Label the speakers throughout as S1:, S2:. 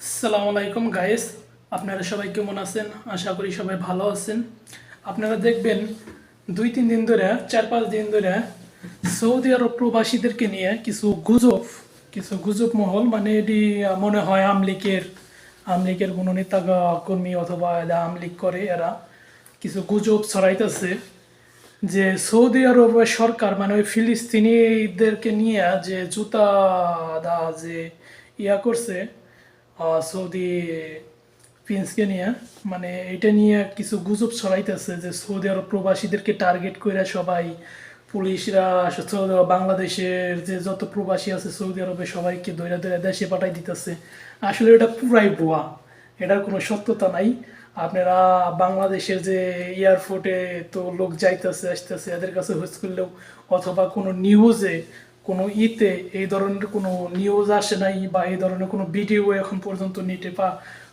S1: আসসালামু আলাইকুম গাইস, আপনারা সবাই কেমন আছেন? আশা করি সবাই ভালো আছেন। আপনারা দেখবেন 2-3 দিন ধরে 4-5 দিন ধরে সৌদি আরব প্রবাসীদেরকে নিয়ে কিছু গুজব মহল, মানে এটি মনে হয় আমলিকের কোনো নেতা কর্মী অথবা এরা আমলিক করে, এরা কিছু গুজব ছড়াইতেছে যে সৌদি আরবের সরকার মানে ওই ফিলিস্তিনিদেরকে নিয়ে যে জুতা দা যে করছে সৌদি প্রিন্সকে নিয়ে, মানে এটা নিয়ে কিছু গুজব ছড়াইতেছে যে সৌদি আরব প্রবাসীদেরকে টার্গেট করে সবাই পুলিশরা বাংলাদেশের যে যত প্রবাসী আছে সৌদি আরবে সবাইকে ধরে ধরে দেশে পাঠাই দিতেছে। আসলে এটা পুরাই ভুয়া, এটার কোনো সত্যতা নাই। আপনারা বাংলাদেশের যে এয়ারপোর্টে তো লোক যাইতেছে আসতেছে, এদের কাছে হোস করলেও অথবা কোনো নিউজে কোনো এই ধরনের কোনো নিউজ আসে নাই বা এই ধরনের কোনো ভিডিও এখন পর্যন্ত নেটে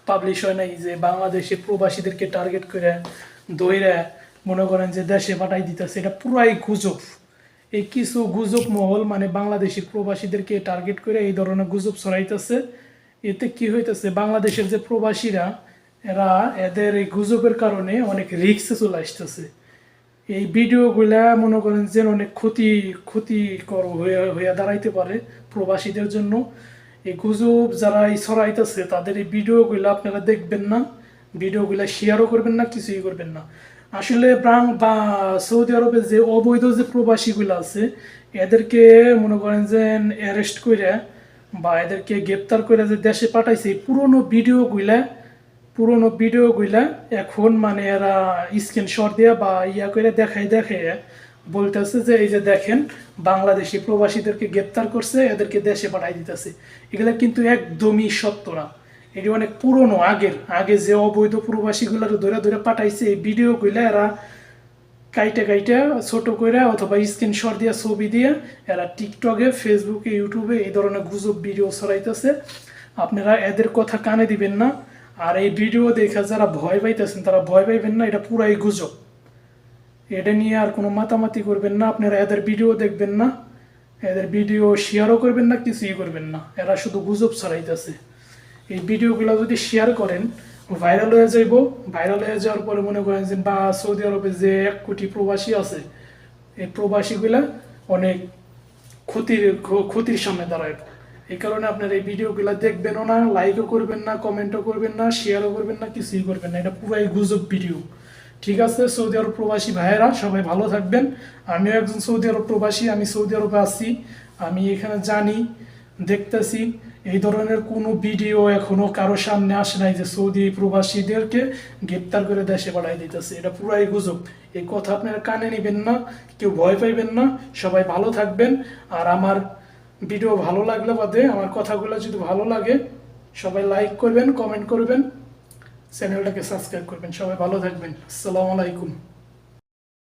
S1: পাবলিশ হয় নাই যে বাংলাদেশে প্রবাসীদেরকে টার্গেট করে দইরা মনে করেন যে দেশে পাঠাই দিতেছে। এটা পুরাই গুজব। এই কিছু গুজব মহল মানে বাংলাদেশি প্রবাসীদেরকে টার্গেট করে এই ধরনের গুজব ছড়াইতেছে। এতে কি হইতেছে, বাংলাদেশের যে প্রবাসীরা এরা এদের এই গুজবের কারণে অনেক রিস্কে চলে আসতেছে। এই ভিডিওগুলা মনে করেন যে অনেক ক্ষতিকর হয়ে দাঁড়াইতে পারে প্রবাসীদের জন্য। এই গুজব যারা এই ছড়াইতেছে তাদের এই ভিডিওগুলো আপনারা দেখবেন না, ভিডিওগুলা শেয়ারও করবেন না, কিছুই করবেন না। আসলে বা সৌদি আরবে যে অবৈধ যে প্রবাসীগুলো আছে এদেরকে মনে করেন যে অ্যারেস্ট করে বা এদেরকে গ্রেপ্তার করে যে দেশে পাঠাইছে, পুরোনো ভিডিওগুলা এখন মানে এরা স্ক্রিনশট দিয়া বা করে দেখায় বলতেছে যে এই যে দেখেন বাংলাদেশি প্রবাসীদেরকে গ্রেপ্তার করছে, এদেরকে দেশে পাঠাই দিতেছে। এগুলা কিন্তু একদমই সত্য না। এটি অনেক পুরনো আগে যে অবৈধ প্রবাসীগুলার ধরে ধরে পাঠাইছে এই ভিডিওগুলা এরা কাইটা ছোট করে অথবা স্ক্রিনশট দিয়া ছবি দিয়ে এরা টিকটকে, ফেসবুকে, ইউটিউবে এই ধরনের গুজব ভিডিও ছড়াইতেছে। আপনারা এদের কথা কানে দিবেন না। আর এই ভিডিও দেখে যারা ভয় পাইতেছেন তারা ভয় পাইবেন না, এটা পুরাই গুজব। এটা নিয়ে আর কোনো মাতামাতি করবেন না। আপনারা এদের ভিডিও দেখবেন না, এদের ভিডিও শেয়ারও করবেন না, কিছুই করবেন না। এরা শুধু গুজব ছড়াইতেছে। এই ভিডিওগুলো যদি শেয়ার করেন ভাইরাল হয়ে যাইব। ভাইরাল হয়ে যাওয়ার পরে মনে করেন যে বা সৌদি আরবে যে 1 কোটি প্রবাসী আছে এই প্রবাসীগুলা অনেক ক্ষতির সামনে দাঁড়ায়। এই কারণে আপনার এই ভিডিওগুলো দেখবেনও না, লাইকও করবেন না, কমেন্টও করবেন না, শেয়ারও করবেন না, কিছুই করবেন না। এটা পুরাই গুজব ভিডিও। ঠিক আছে, সৌদি আরব প্রবাসী ভাইয়েরা সবাই ভালো থাকবেন। আমিও একজন সৌদি আরব প্রবাসী, আমি সৌদি আরবে আছি, আমি এখানে জানি, দেখতেছি এই ধরনের কোনো ভিডিও এখনো কারো সামনে আসে নাই যে সৌদি প্রবাসীদেরকে গ্রেপ্তার করে দেশে পাঠাই দিতেছে। এটা পুরাই গুজব। এই কথা আপনারা কানে নেবেন না, কেউ ভয় পাইবেন না, সবাই ভালো থাকবেন। আর আমার ভিডিও ভালো লাগলে বাদে আমার কথাগুলো যদি ভালো লাগে সবাই লাইক করবেন, কমেন্ট করবেন, চ্যানেলটাকে সাবস্ক্রাইব করবেন। সবাই ভালো থাকবেন। আসসালামু আলাইকুম।